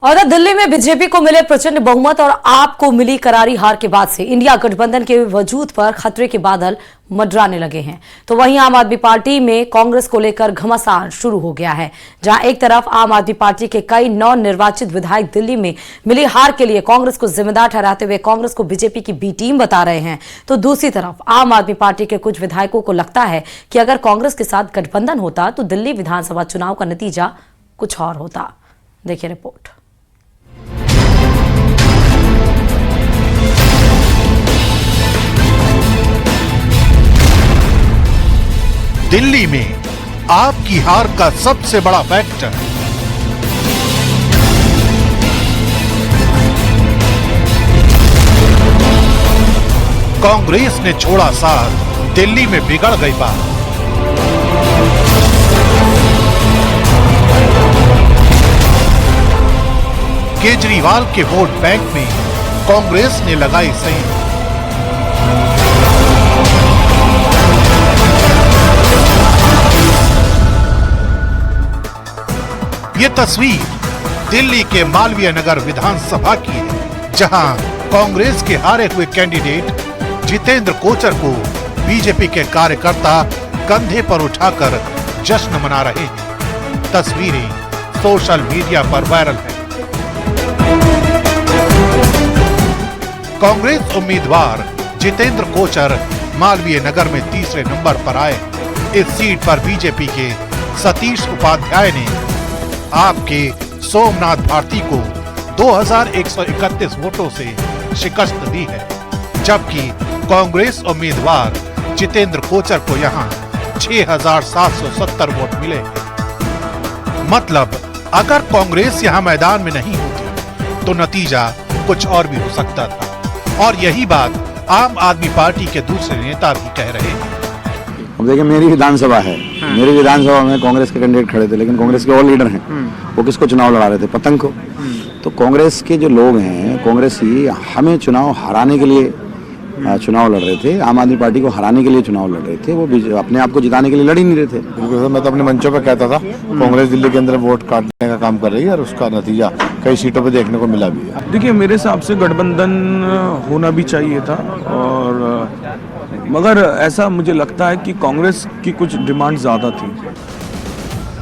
और दिल्ली में बीजेपी को मिले प्रचंड बहुमत और आप को मिली करारी हार के बाद से इंडिया गठबंधन के वजूद पर खतरे के बादल मंडराने लगे हैं। तो वहीं आम आदमी पार्टी में कांग्रेस को लेकर घमासान शुरू हो गया है, जहां एक तरफ आम आदमी पार्टी के कई नवनिर्वाचित विधायक दिल्ली में मिली हार के लिए कांग्रेस को जिम्मेदार ठहराते हुए कांग्रेस को बीजेपी की बी टीम बता रहे हैं, तो दूसरी तरफ आम आदमी पार्टी के कुछ विधायकों को लगता है कि अगर कांग्रेस के साथ गठबंधन होता तो दिल्ली विधानसभा चुनाव का नतीजा कुछ और होता। देखिए रिपोर्ट। दिल्ली में आपकी हार का सबसे बड़ा फैक्टर कांग्रेस ने छोड़ा साथ, दिल्ली में बिगड़ गई बात। केजरीवाल के वोट बैंक में कांग्रेस ने लगाई सही। ये तस्वीर दिल्ली के मालवीय नगर विधानसभा की है, जहां कांग्रेस के हारे हुए कैंडिडेट जितेंद्र कोचर को बीजेपी के कार्यकर्ता कंधे पर उठाकर जश्न मना रहे हैं। तस्वीरें सोशल मीडिया पर वायरल है। कांग्रेस उम्मीदवार जितेंद्र कोचर मालवीय नगर में तीसरे नंबर पर आए। इस सीट पर बीजेपी के सतीश उपाध्याय ने आपके सोमनाथ भारती को 2131 वोटों से शिकस्त दी है, जबकि कांग्रेस उम्मीदवार जितेंद्र कोचर को यहां 6770 वोट मिले। मतलब अगर कांग्रेस यहां मैदान में नहीं होती तो नतीजा कुछ और भी हो सकता था, और यही बात आम आदमी पार्टी के दूसरे नेता भी कह रहे हैं। अब देखिए, मेरी विधानसभा है। मेरी विधानसभा में कांग्रेस के कैंडिडेट खड़े थे, लेकिन कांग्रेस के और लीडर हैं, वो किसको चुनाव लड़ा रहे थे? पतंग को। तो कांग्रेस के जो लोग हैं, कांग्रेस ही हमें चुनाव हराने के लिए चुनाव लड़ रहे थे, आम आदमी पार्टी को हराने के लिए चुनाव लड़ रहे थे। वो अपने आप को जिताने के लिए लड़ ही नहीं रहे थे। बिल्कुल, मैं तो अपने मंचों पे कहता था कांग्रेस दिल्ली के अंदर वोट काटने का काम कर रही है, और उसका नतीजा कई सीटों पे देखने को मिला भी है। देखिए, मेरे हिसाब से गठबंधन होना भी चाहिए था, और मगर ऐसा मुझे लगता है कि कांग्रेस की कुछ डिमांड ज्यादा थी।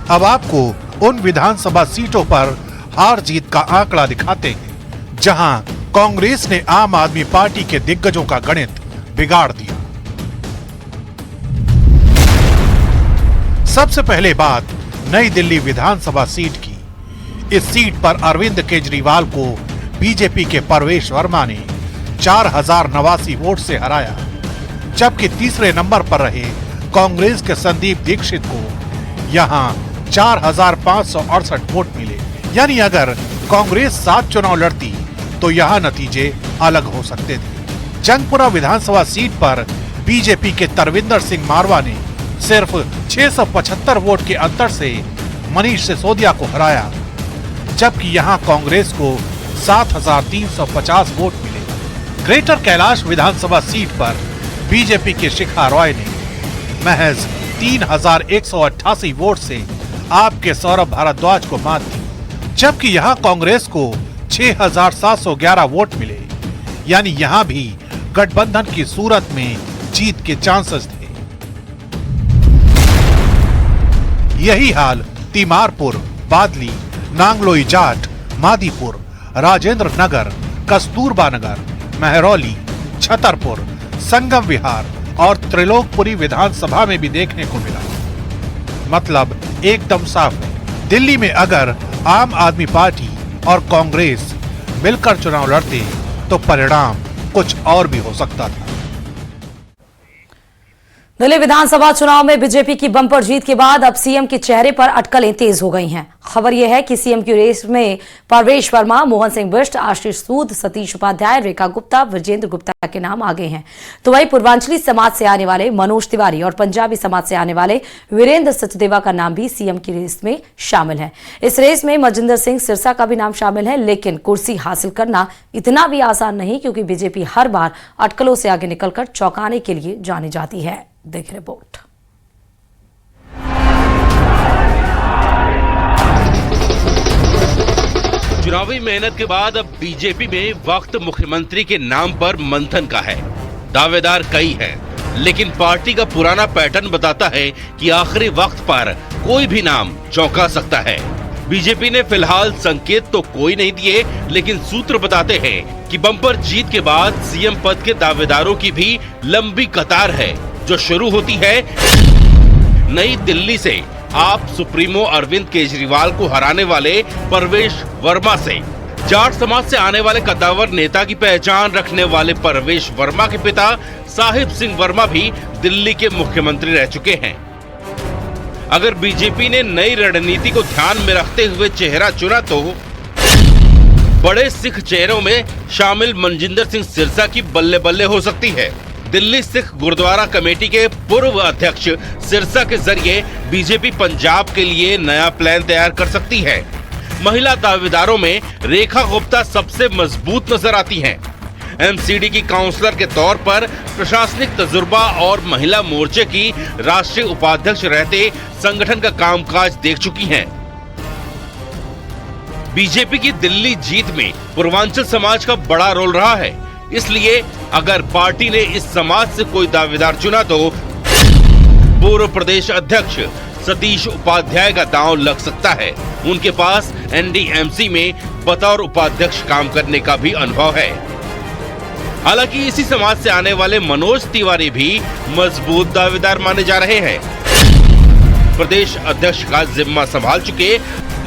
अब आपको उन विधानसभा सीटों पर हार जीत का आंकड़ा दिखाते हैं जहां कांग्रेस ने आम आदमी पार्टी के दिग्गजों का गणित बिगाड़ दिया। सबसे पहले बात नई दिल्ली विधानसभा सीट की। इस सीट पर अरविंद केजरीवाल को बीजेपी के परवेश वर्मा ने 4089 वोट से हराया, जबकि तीसरे नंबर पर रहे कांग्रेस के संदीप दीक्षित को यहां 4568 वोट मिले। यानी अगर कांग्रेस 7 चुनाव लड़ती तो यहां नतीजे अलग हो सकते थे। जंगपुरा विधानसभा सीट पर बीजेपी के तरविंदर सिंह मारवा ने सिर्फ 675 वोट के अंतर से मनीष सिसोदिया को हराया, जबकि यहां कांग्रेस को 7350 वोट मिले। ग्रेटर कैलाश विधानसभा सीट पर बीजेपी के शिखा रॉय ने महज 3188 वोट से आपके सौरभ भारद्वाज को मात दी, जबकि यहां कांग्रेस को 6711 वोट मिले। यानी यहां भी गठबंधन की सूरत में जीत के चांसेस थे। यही हाल तीमारपुर, बादली, नांगलोई जाट, मादीपुर, राजेंद्र नगर, कस्तूरबा नगर, महरौली, छतरपुर, संगम विहार और त्रिलोकपुरी विधानसभा में भी देखने को मिला। मतलब एकदम साफ है, दिल्ली में अगर आम आदमी पार्टी और कांग्रेस मिलकर चुनाव लड़ते तो परिणाम कुछ और भी हो सकता था। दिल्ली विधानसभा चुनाव में बीजेपी की बम्पर जीत के बाद अब सीएम के चेहरे पर अटकलें तेज हो गई हैं। खबर यह है कि सीएम की रेस में परवेश वर्मा, मोहन सिंह बिष्ट, आशीष सूद, सतीश उपाध्याय, रेखा गुप्ता, विजेंद्र गुप्ता के नाम आगे हैं। तो वहीं पूर्वांचली समाज से आने वाले मनोज तिवारी और पंजाबी समाज से आने वाले वीरेंद्र सचदेवा का नाम भी सीएम की रेस में शामिल है। इस रेस में मजिंदर सिंह सिरसा का भी नाम शामिल है, लेकिन कुर्सी हासिल करना इतना भी आसान नहीं, क्योंकि बीजेपी हर बार अटकलों से आगे निकलकर चौंकाने के लिए जानी जाती है। देख रिपोर्ट। चुनावी मेहनत के बाद अब बीजेपी में वक्त मुख्यमंत्री के नाम पर मंथन का है। दावेदार कई हैं, लेकिन पार्टी का पुराना पैटर्न बताता है कि आखिरी वक्त पर कोई भी नाम चौंका सकता है। बीजेपी ने फिलहाल संकेत तो कोई नहीं दिए, लेकिन सूत्र बताते हैं कि बम्पर जीत के बाद सीएम पद के दावेदारों की भी लंबी कतार है, जो शुरू होती है नई दिल्ली से आप सुप्रीमो अरविंद केजरीवाल को हराने वाले परवेश वर्मा से। जाट समाज से आने वाले कद्दावर नेता की पहचान रखने वाले परवेश वर्मा के पिता साहिब सिंह वर्मा भी दिल्ली के मुख्यमंत्री रह चुके हैं। अगर बीजेपी ने नई रणनीति को ध्यान में रखते हुए चेहरा चुना तो बड़े सिख चेहरों में शामिल मनजिंदर सिंह सिरसा की बल्ले बल्ले हो सकती है। दिल्ली सिख गुरुद्वारा कमेटी के पूर्व अध्यक्ष सिरसा के जरिए बीजेपी पंजाब के लिए नया प्लान तैयार कर सकती है। महिला दावेदारों में रेखा गुप्ता सबसे मजबूत नजर आती हैं। एमसीडी की काउंसलर के तौर पर प्रशासनिक तजुर्बा और महिला मोर्चे की राष्ट्रीय उपाध्यक्ष रहते संगठन का कामकाज देख चुकी हैं। बीजेपी की दिल्ली जीत में पूर्वांचल समाज का बड़ा रोल रहा है, इसलिए अगर पार्टी ने इस समाज से कोई दावेदार चुना तो पूर्व प्रदेश अध्यक्ष सतीश उपाध्याय का दांव लग सकता है। उनके पास एनडीएमसी में बतौर उपाध्यक्ष काम करने का भी अनुभव है। हालांकि इसी समाज से आने वाले मनोज तिवारी भी मजबूत दावेदार माने जा रहे हैं। प्रदेश अध्यक्ष का जिम्मा संभाल चुके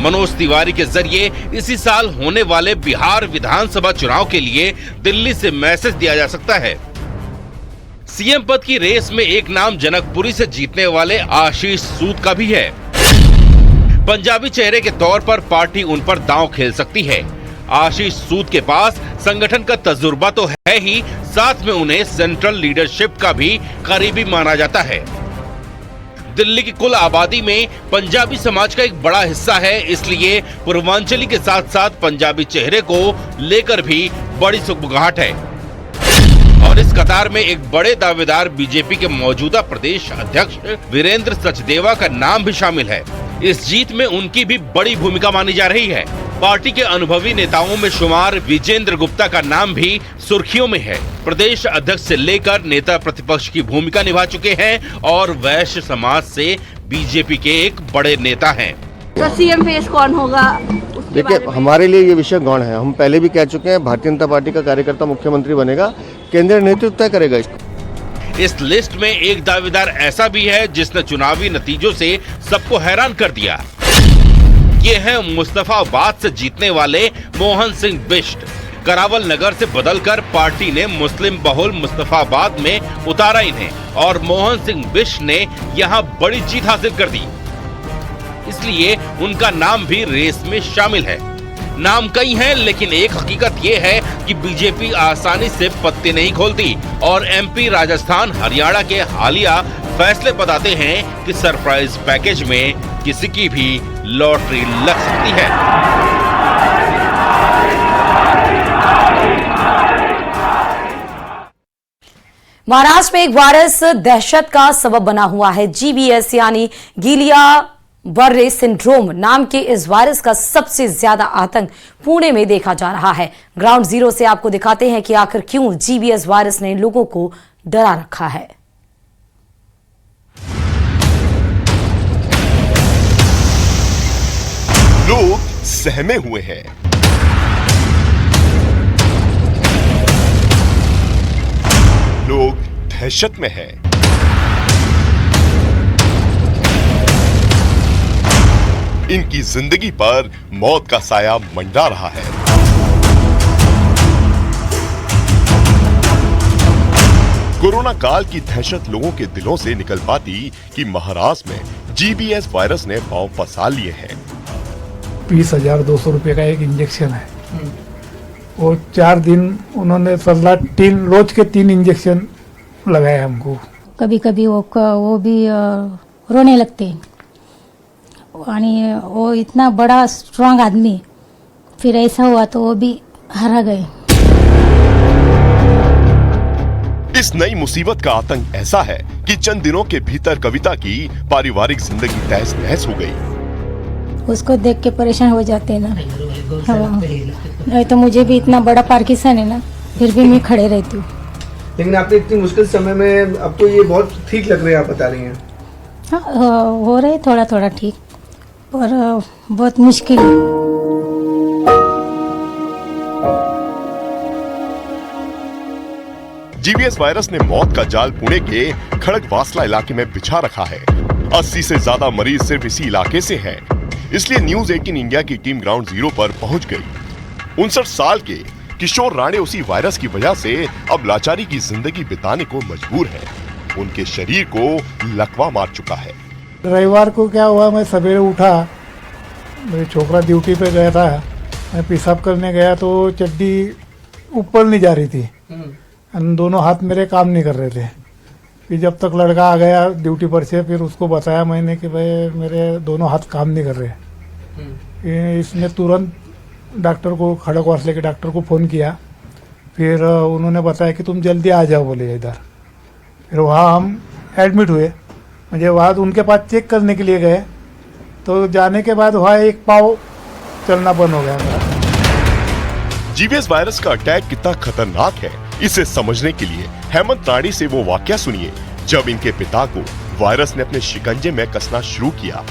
मनोज तिवारी के जरिए इसी साल होने वाले बिहार विधानसभा चुनाव के लिए दिल्ली से मैसेज दिया जा सकता है। सीएम पद की रेस में एक नाम जनकपुरी से जीतने वाले आशीष सूद का भी है। पंजाबी चेहरे के तौर पर पार्टी उन पर दांव खेल सकती है। आशीष सूद के पास संगठन का तजुर्बा तो है ही, साथ में उन्हें सेंट्रल लीडरशिप का भी करीबी माना जाता है। दिल्ली की कुल आबादी में पंजाबी समाज का एक बड़ा हिस्सा है, इसलिए पूर्वांचली के साथ साथ पंजाबी चेहरे को लेकर भी बड़ी सुगबुगाहट है। और इस कतार में एक बड़े दावेदार बीजेपी के मौजूदा प्रदेश अध्यक्ष वीरेंद्र सचदेवा का नाम भी शामिल है। इस जीत में उनकी भी बड़ी भूमिका मानी जा रही है। पार्टी के अनुभवी नेताओं में शुमार विजेंद्र गुप्ता का नाम भी सुर्खियों में है। प्रदेश अध्यक्ष से लेकर नेता प्रतिपक्ष की भूमिका निभा चुके हैं और वैश्य समाज से बीजेपी के एक बड़े नेता हैं। तो सीएम फेस कौन होगा? देखिए, हमारे लिए ये विषय गौण है। हम पहले भी कह चुके हैं, भारतीय जनता पार्टी का कार्यकर्ता मुख्यमंत्री बनेगा, केंद्रीय नेतृत्व तय करेगा इसको। इस लिस्ट में एक दावेदार ऐसा भी है जिसने चुनावी नतीजों से सबको हैरान कर दिया। ये है मुस्तफाबाद से जीतने वाले मोहन सिंह बिष्ट। करावल नगर से बदलकर पार्टी ने मुस्लिम बहुल मुस्तफाबाद में उतारा इन्हें और मोहन सिंह बिष्ट ने यहाँ बड़ी जीत हासिल कर दी, इसलिए उनका नाम भी रेस में शामिल है। नाम कई हैं, लेकिन एक हकीकत ये है कि बीजेपी आसानी से पत्ते नहीं खोलती और एमपी, राजस्थान, हरियाणा के हालिया फैसले बताते हैं कि सरप्राइज पैकेज में किसी की भी लॉटरी लग सकती है। महाराष्ट्र में एक वायरस दहशत का सबब बना हुआ है। जीबीएस यानी गिलिया बर्रे सिंड्रोम नाम के इस वायरस का सबसे ज्यादा आतंक पुणे में देखा जा रहा है। ग्राउंड जीरो से आपको दिखाते हैं कि आखिर क्यों जीबीएस वायरस ने लोगों को डरा रखा है। लोग सहमे हुए हैं, लोग दहशत में हैं। इनकी जिंदगी पर मौत का साया मंडरा रहा है। कोरोना काल की दहशत लोगों के दिलों से निकल पाती कि महाराष्ट्र में जीबीएस वायरस ने पांव पसार लिए हैं। 20,200 रुपये का एक इंजेक्शन है और 4 दिन उन्होंने रोज के 3 इंजेक्शन लगाए हमको। कभी कभी वो भी रोने लगते हैं। वो इतना बड़ा स्ट्रांग आदमी, फिर ऐसा हुआ तो वो भी हारा गए। इस नई मुसीबत का आतंक ऐसा है कि चंद दिनों के भीतर कविता की पारिवारिक जिंदगी तहस नहस हो गई। उसको देख के परेशान हो जाते हैं ना। हाँ, नहीं तो मुझे भी इतना बड़ा पार्किंसन है ना, फिर भी मैं खड़े रहती हूँ। लेकिन आपने इतनी मुश्किल समय में अब तो ये बहुत ठीक लग रहे हैं, आप बता रही हैं। हाँ, हो रहे थोड़ा थोड़ा ठीक, पर बहुत मुश्किल है। जीबीएस वायरस ने मौत का जाल पुणे के खड़गवासला इलाके में बिछा रखा है। 80 से ज्यादा मरीज सिर्फ इसी इलाके से हैं। इसलिए न्यूज 18 इंडिया की टीम ग्राउंड जीरो पर पहुंच गई। 59 साल के किशोर राणे उसी वायरस की वजह से अब लाचारी की जिंदगी बिताने को मजबूर है। उनके शरीर को लकवा मार चुका है। रविवार को क्या हुआ, मैं सवेरे उठा, मेरे छोकरा ड्यूटी पे गया था, मैं पेशाब करने गया तो चड्डी ऊपर नहीं जा रही थी, दोनों हाथ मेरे काम नहीं कर रहे थे। फिर जब तक लड़का आ गया ड्यूटी पर से, फिर उसको बताया मैंने कि भाई मेरे दोनों हाथ काम नहीं कर रहे। इसने तुरंत डॉक्टर को, खड़गवासले के डॉक्टर को फ़ोन किया। फिर उन्होंने बताया कि तुम जल्दी आ जाओ बोले इधर। फिर वहाँ हम एडमिट हुए। मुझे बाद उनके पास चेक करने के लिए गए, तो जाने के बाद वहाँ एक पाँव चलना बंद हो गया मेरा। जीबीएस वायरस का अटैक कितना खतरनाक है, इसे समझने के लिए हेमंत राणे से वो वाकया सुनिए जब इनके पिता को वायरस ने अपने शिकंजे में कसना शुरू किया।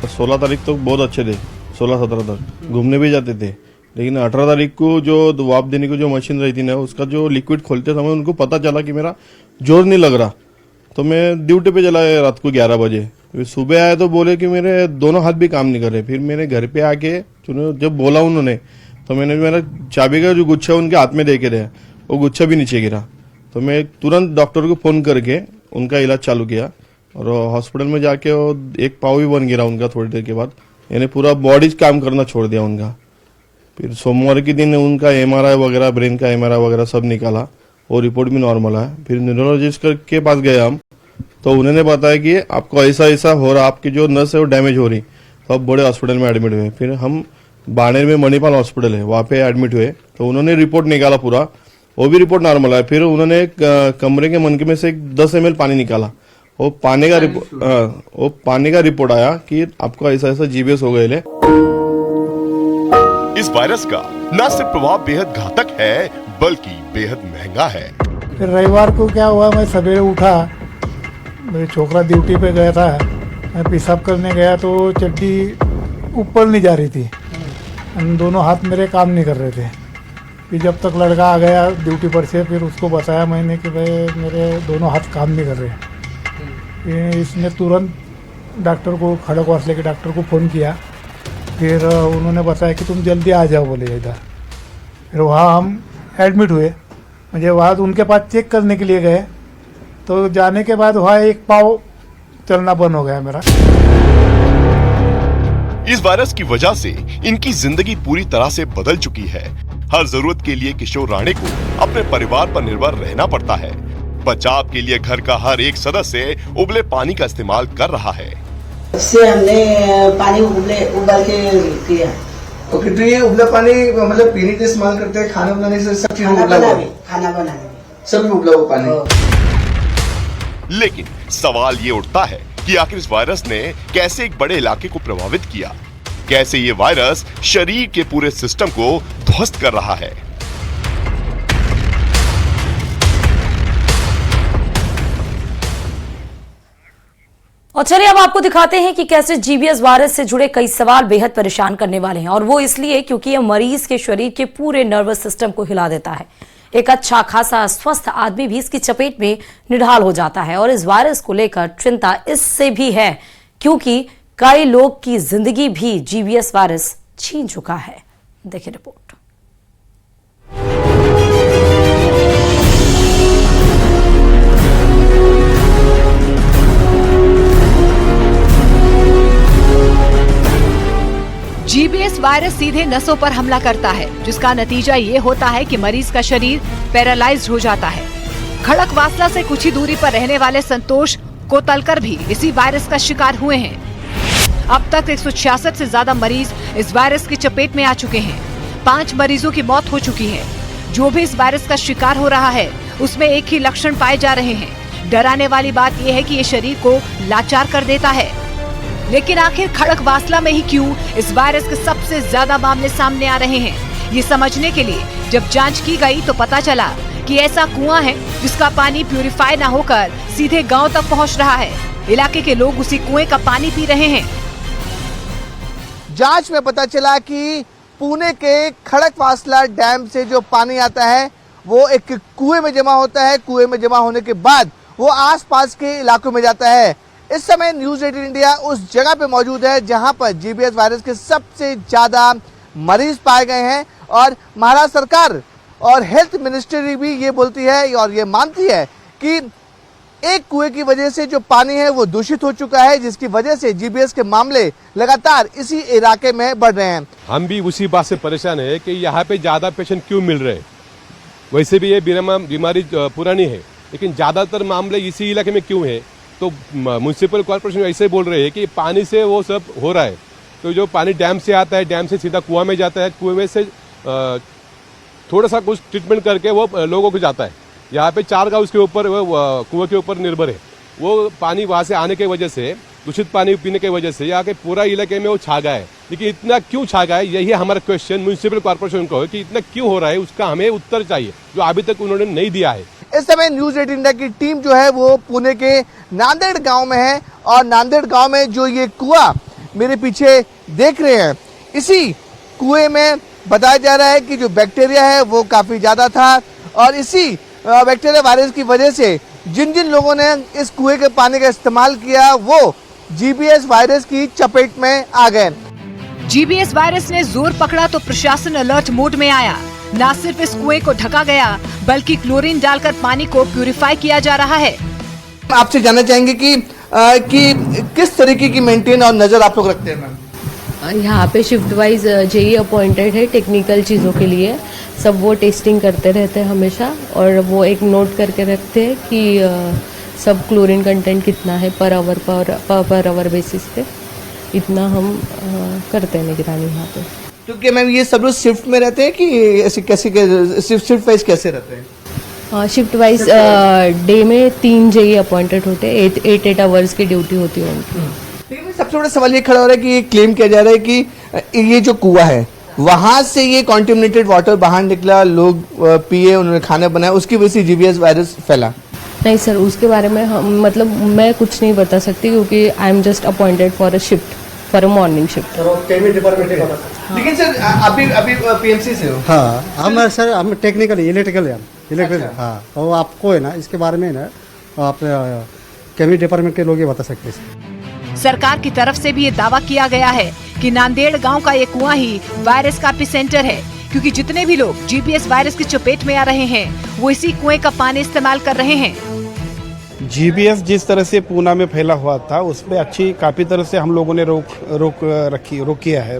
16 तारीख तो बहुत अच्छे थे, 16-17 तक घूमने भी जाते थे, लेकिन 18 तारीख को जो दबाव देने की जो मशीन रही थी ना, उसका जो लिक्विड खोलते समय उनको पता चला कि मेरा जोर नहीं लग रहा, तो मैं ड्यूटी पे चला गया रात को 11 बजे। फिर सुबह आए तो बोले कि मेरे दोनों हाथ भी काम नहीं कर रहे। फिर मेरे घर पे आके जब बोला उन्होंने, तो मैंने मेरा चाबी का जो गुच्छा उनके हाथ में दे के दिया, वो गुच्छा भी नीचे गिरा। तो मैं तुरंत डॉक्टर को फ़ोन करके उनका इलाज चालू किया, और हॉस्पिटल में जाके वो एक पाँव भी बन गिरा उनका थोड़ी देर के बाद। यानी पूरा बॉडी काम करना छोड़ दिया उनका। फिर सोमवार के दिन उनका एमआरआई वगैरह, ब्रेन का एमआरआई वगैरह सब निकाला, और रिपोर्ट भी नॉर्मल है। फिर न्यूरोलॉजिस्ट के पास गए हम, तो उन्होंने बताया कि आपको ऐसा ऐसा हो रहा, आपकी जो नस है वो डैमेज हो रही, तो आप बड़े हॉस्पिटल में एडमिट हुए। फिर हम बाड़ेर में मणिपाल हॉस्पिटल है, वहाँ पे एडमिट हुए, तो उन्होंने रिपोर्ट निकाला पूरा, वो भी रिपोर्ट नॉर्मल है। फिर उन्होंने कमरे के मनके में से 10 ml पानी निकाला, वो पानी का रिपोर्ट आया कि आपको ऐसा ऐसा जीबीएस हो गए। इस वायरस का न सिर्फ प्रभाव बेहद घातक है, बल्कि बेहद महंगा है। फिर रविवार को क्या हुआ, मैं सवेरे उठा, मेरे छोकरा ड्यूटी पे गया था, मैं पेशाब करने गया तो चड्डी ऊपर नहीं जा रही थी, दोनों हाथ मेरे काम नहीं कर रहे थे। फिर जब तक लड़का आ गया ड्यूटी पर से, फिर उसको बताया मैंने कि भाई मेरे दोनों हाथ काम नहीं कर रहे। इसने तुरंत डॉक्टर को, खड़गवासले के डॉक्टर को फ़ोन किया। फिर उन्होंने बताया कि तुम जल्दी आ जाओ बोले इधर। फिर वहाँ हम एडमिट हुए। मुझे बाद उनके पास चेक करने के लिए गए, तो जाने के बाद वहाँ एक पाँव चलना बंद हो गया मेरा। इस वायरस की वजह से इनकी जिंदगी पूरी तरह से बदल चुकी है। हर जरूरत के लिए किशोर राणे को अपने परिवार पर निर्भर रहना पड़ता है। बचाव के लिए घर का हर एक सदस्य उबले पानी का इस्तेमाल कर रहा है। इससे हमने पानी उबाल के किया। ओके, तो ये उबला पानी मतलब पीने के इस्तेमाल करते हैं, खाना बनाने से सब चीज उबला हुआ, खाना बनाने सब उबला हुआ पानी। लेकिन सवाल ये उठता है कि आखिर इस वायरस ने कैसे एक बड़े इलाके को प्रभावित किया, कैसे ये वायरस शरीर के पूरे सिस्टम को ध्वस्त कर रहा है। और चलिए अब आपको दिखाते हैं कि कैसे जीबीएस वायरस से जुड़े कई सवाल बेहद परेशान करने वाले हैं, और वो इसलिए क्योंकि यह मरीज के शरीर के पूरे नर्वस सिस्टम को हिला देता है। एक अच्छा खासा स्वस्थ आदमी भी इसकी चपेट में निढाल हो जाता है, और इस वायरस को लेकर चिंता इससे भी है क्योंकि कई लोग की जिंदगी भी जीबीएस वायरस छीन चुका है। देखिए रिपोर्ट। जीबीएस वायरस सीधे नसों पर हमला करता है, जिसका नतीजा ये होता है कि मरीज का शरीर पैरालाइज्ड हो जाता है। खड़गवासला से कुछ ही दूरी पर रहने वाले संतोष कोतलकर भी इसी वायरस का शिकार हुए हैं। अब तक 166 से ज्यादा मरीज इस वायरस की चपेट में आ चुके हैं। 5 मरीजों की मौत हो चुकी है। जो भी इस वायरस का शिकार हो रहा है, उसमें एक ही लक्षण पाए जा रहे हैं। डराने वाली बात यह है कि ये शरीर को लाचार कर देता है। लेकिन आखिर खड़कवासला में ही क्यों इस वायरस के सबसे ज्यादा मामले सामने आ रहे हैं, ये समझने के लिए जब जांच की गई तो पता चला कि ऐसा कुआं है जिसका पानी प्यूरिफाई न होकर सीधे गांव तक पहुंच रहा है। इलाके के लोग उसी कुएं का पानी पी रहे हैं। जांच में पता चला कि पुणे के खड़कवासला डैम से जो पानी आता है वो एक कुएं में जमा होता है। कुएं में जमा होने के बाद वो आसपास के इलाकों में जाता है। इस समय न्यूज़ 18 इंडिया उस जगह पे मौजूद है जहां पर जीबीएस वायरस के सबसे ज्यादा मरीज पाए गए हैं और महाराष्ट्र सरकार और हेल्थ मिनिस्ट्री भी ये बोलती है और ये मानती है कि एक कुएं की वजह से जो पानी है वो दूषित हो चुका है, जिसकी वजह से जीबीएस के मामले लगातार इसी इलाके में बढ़ रहे हैं। हम भी उसी बात से परेशान है कि यहाँ पे ज्यादा पेशेंट क्यों मिल रहे हैं। वैसे भी ये बीमारी पुरानी है, लेकिन ज्यादातर मामले इसी इलाके में क्यों है। तो म्युनिसिपल कॉर्पोरेशन ऐसे बोल रहे हैं कि पानी से वो सब हो रहा है। तो जो पानी डैम से आता है, डैम से सीधा कुआं में जाता है, कुएं में से थोड़ा सा कुछ ट्रीटमेंट करके वो लोगों को जाता है। यहाँ पे 4 गांव उसके ऊपर कुएं के ऊपर निर्भर है। वो पानी वहाँ से आने की वजह से, दूषित पानी पीने की वजह से यहाँ के पूरा इलाके में वो छा गया है। लेकिन इतना क्यों छा गया है, यही हमारा क्वेश्चन म्युनिसिपल कॉर्पोरेशन को है कि इतना क्यों हो रहा है, उसका हमें उत्तर चाहिए जो अभी तक उन्होंने नहीं दिया है। इस समय न्यूज़ 18 इंडिया की टीम जो है वो पुणे के नांदेड़ गांव में है और नांदेड़ गांव में जो ये कुआं मेरे पीछे देख रहे हैं, इसी कुएं में बताया जा रहा है कि जो बैक्टीरिया है वो काफी ज्यादा था और इसी बैक्टीरिया वायरस की वजह से जिन जिन लोगों ने इस कुएं के पानी का इस्तेमाल किया वो जीबीएस वायरस की चपेट में आ गए। जीबीएस वायरस ने जोर पकड़ा तो प्रशासन अलर्ट मोड में आया। न सिर्फ इस कुएं को ढका गया बल्कि क्लोरीन डालकर पानी को प्यूरिफाई किया जा रहा है। आपसे जानना चाहेंगे कि किस तरीके की मेंटेन और नजर आप लोग रखते हैं मैम? यहाँ पे शिफ्ट वाइज जेई अपॉइंटेड है टेक्निकल चीज़ों के लिए। सब वो टेस्टिंग करते रहते हैं हमेशा और वो एक नोट करके रखते हैं कि सब क्लोरीन कंटेंट कितना है पर आवर बेसिस पे। इतना हम करते हैं निगरानी यहाँ पे। क्योंकि मैम ये सब लोग शिफ्ट में रहते हैं कि ऐसे कैसे शिफ्ट वाइज कैसे रहते हैं? शिफ्ट वाइज डे में 3 जेई अपॉइंटेड होते हैं। 8 आवर्स की ड्यूटी होती है उनकी। लेकिन सबसे बड़ा सवाल ये खड़ा हो रहा है कि ये क्लेम किया जा रहा है कि ये जो कुआं है वहां से ये कॉन्टेमिनेटेड वाटर बाहर निकला, लोग पिए, उन्होंने खाना बनाया, उसकी वजह से जीबीएस वायरस फैला। नहीं सर, उसके बारे में मतलब मैं कुछ नहीं बता सकती क्योंकि I am just appointed for a shift, for a morning shift. लेकिन सर अभी पीएमसी से हो? हाँ, हम सर हम टेक्निकल इलेक्ट्रिकल है, इलेक्ट्रिकल। हाँ, तो आपको है ना इसके बारे में ना आप केमिकल डिपार्टमेंट के लोग ये बता सकते हैं। सरकार की तरफ से भी ये दावा किया गया है कि नांदेड़ गांव का ये कुआं ही वायरस का एपिसेंटर है, क्योंकि जितने भी लोग जीबीएस वायरस की चपेट में आ रहे हैं वो इसी कुएं का पानी इस्तेमाल कर रहे हैं। जीबीएस जिस तरह से पूना में फैला हुआ था उस पर काफी तरह से हम लोगों ने रोक किया है।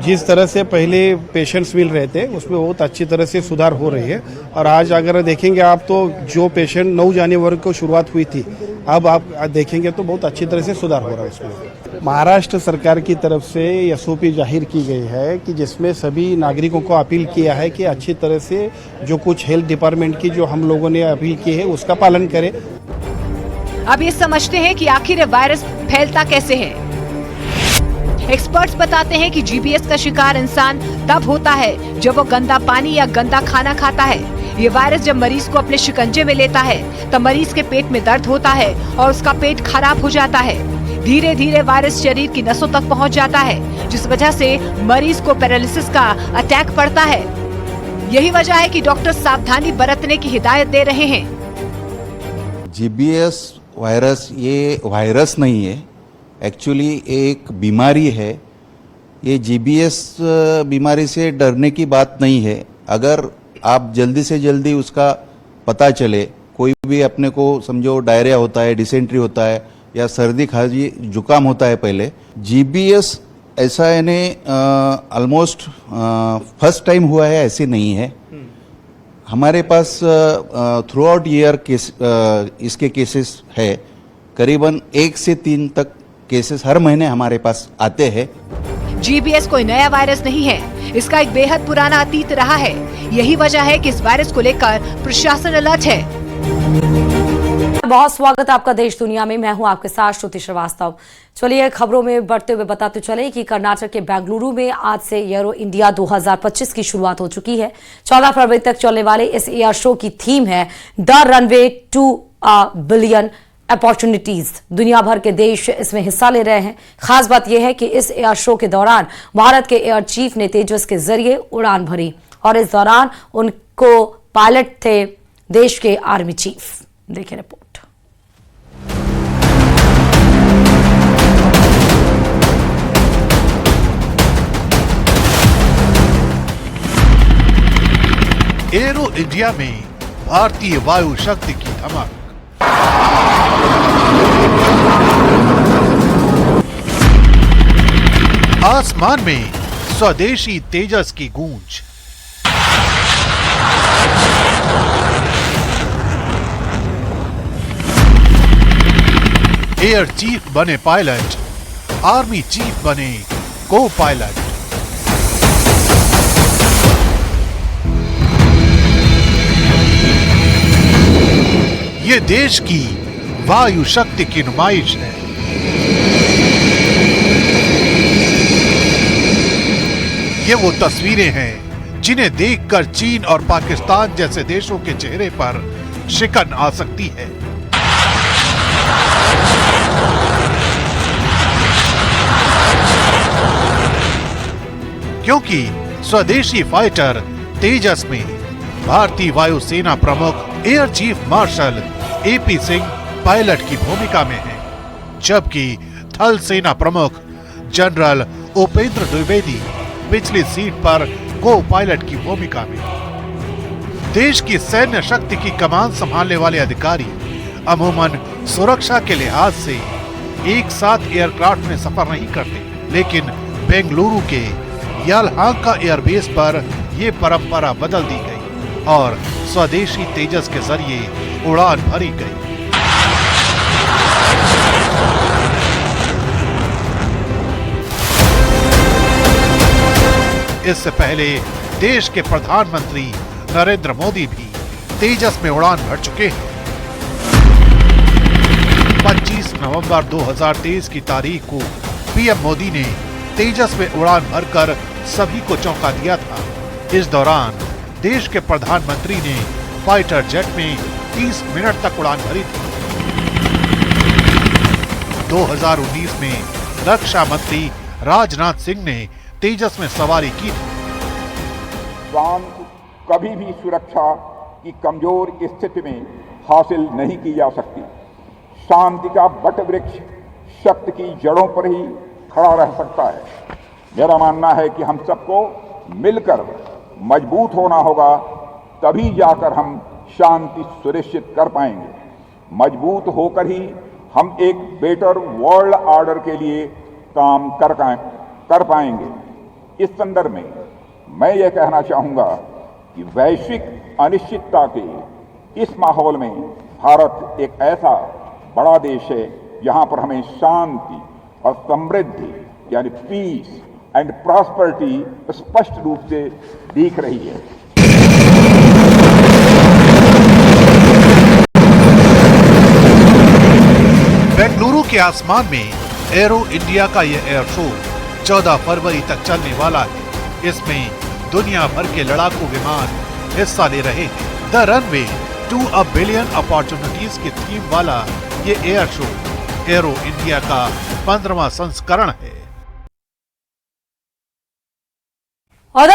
जिस तरह से पहले पेशेंट्स मिल रहे थे उसमें बहुत अच्छी तरह से सुधार हो रही है। और आज अगर देखेंगे आप तो जो पेशेंट 9 जनवरी को शुरुआत हुई थी, अब आप देखेंगे तो बहुत अच्छी तरह से सुधार हो रहा है उसमें। महाराष्ट्र सरकार की तरफ से एसओपी जाहिर की गई है कि जिसमें सभी नागरिकों को अपील किया है कि अच्छी तरह से जो कुछ हेल्थ डिपार्टमेंट की जो हम लोगों ने अपील की है उसका पालन करें। अब ये समझते हैं कि आखिर वायरस फैलता कैसे है। एक्सपर्ट्स बताते हैं कि जीबीएस का शिकार इंसान तब होता है जब वो गंदा पानी या गंदा खाना खाता है। ये वायरस जब मरीज को अपने शिकंजे में लेता है तब मरीज के पेट में दर्द होता है और उसका पेट खराब हो जाता है। धीरे धीरे वायरस शरीर की नसों तक पहुंच जाता है, जिस वजह से मरीज को पैरालिसिस का अटैक पड़ता है। यही वजह है कि डॉक्टर सावधानी बरतने की हिदायत दे रहे हैं। जीबीएस वायरस ये वायरस नहीं है, एक्चुअली एक बीमारी है। ये जीबीएस बीमारी से डरने की बात नहीं है। अगर आप जल्दी से जल्दी उसका पता चले, कोई भी अपने को समझो डायरिया होता है, डिसेंट्री होता है या सर्दी खांसी जुकाम होता है, पहले जीबीएस ऐसा यानी ऑलमोस्ट फर्स्ट टाइम हुआ है ऐसे नहीं है। हमारे पास थ्रू आउट ईयर इसके केसेस है, करीबन 1 से 3 तक केसेस हर महीने हमारे पास आते हैं। जीबीएस कोई नया वायरस नहीं है, इसका एक बेहद पुराना अतीत रहा है। यही वजह है कि इस वायरस को लेकर प्रशासन अलर्ट है। बहुत स्वागत है आपका देश दुनिया में। मैं हूं आपके साथ श्रुति श्रीवास्तव। चलिए खबरों में बढ़ते हुए बताते चले कि कर्नाटक के बेंगलुरु में आज से एरो इंडिया 2025 की शुरुआत हो चुकी है। 14 फरवरी तक चलने वाले इस एयर शो की थीम है the runway to a billion opportunities. दुनिया भर के देश इसमें हिस्सा ले रहे हैं। खास बात यह है कि इस एयर शो के दौरान भारत के एयर चीफ ने तेजस के जरिए उड़ान भरी और इस दौरान उनको पायलट थे देश के आर्मी चीफ। देखिए रिपोर्ट। एरो इंडिया में भारतीय वायु शक्ति की धमक। आसमान में स्वदेशी तेजस की गूंज। एयर चीफ बने पायलट, आर्मी चीफ बने को पायलट। ये देश की वायु शक्ति की नुमाइश है। ये वो तस्वीरें हैं जिन्हें देखकर चीन और पाकिस्तान जैसे देशों के चेहरे पर शिकन आ सकती है। क्योंकि स्वदेशी फाइटर तेजस में भारतीय वायुसेना प्रमुख air chief marshal AP Singh pilot की भूमिका में हैं, जबकि थल सेना प्रमुख जनरल उपेंद्र द्विवेदी पिछली सीट पर को पायलट की भूमिका में। देश की सैन्य शक्ति की कमान संभालने वाले अधिकारी अमूमन सुरक्षा के लिहाज से एक साथ एयरक्राफ्ट में सफर नहीं करते, लेकिन बेंगलुरु के यलहांका एयरबेस पर यह परंपरा बदल दी गई और स्वदेशी तेजस के जरिए उड़ान भरी गई। इससे पहले देश के प्रधानमंत्री नरेंद्र मोदी भी तेजस में उड़ान भर चुके हैं। 25 नवंबर 2023 की तारीख को पीएम मोदी ने तेजस में उड़ान भरकर सभी को चौंका दिया था। इस दौरान देश के प्रधानमंत्री ने फाइटर जेट में 30 मिनट तक उड़ान भरी थी। 2019 में रक्षा मंत्री राजनाथ सिंह ने तेजस में सवारी की थी। शांति कभी भी सुरक्षा की कमजोर स्थिति में हासिल नहीं की जा सकती। शांति का वट वृक्ष शक्ति की जड़ों पर ही खड़ा रह सकता है। मेरा मानना है कि हम सबको मिलकर मजबूत होना होगा, तभी जाकर हम शांति सुनिश्चित कर पाएंगे। मजबूत होकर ही हम एक बेटर वर्ल्ड ऑर्डर के लिए काम कर पाएंगे। इस संदर्भ में मैं ये कहना चाहूँगा कि वैश्विक अनिश्चितता के इस माहौल में भारत एक ऐसा बड़ा देश है जहाँ पर हमें शांति और समृद्धि यानी पीस एंड प्रॉस्पेरिटी स्पष्ट रूप से दिख रही है। बेंगलुरु के आसमान में एरो इंडिया का यह एयर शो 14 फरवरी तक चलने वाला है। इसमें दुनिया भर के लड़ाकू विमान हिस्सा ले रहे हैं। The runway to a billion opportunities की थीम वाला ये एयर शो एरो इंडिया का 15वां संस्करण है। और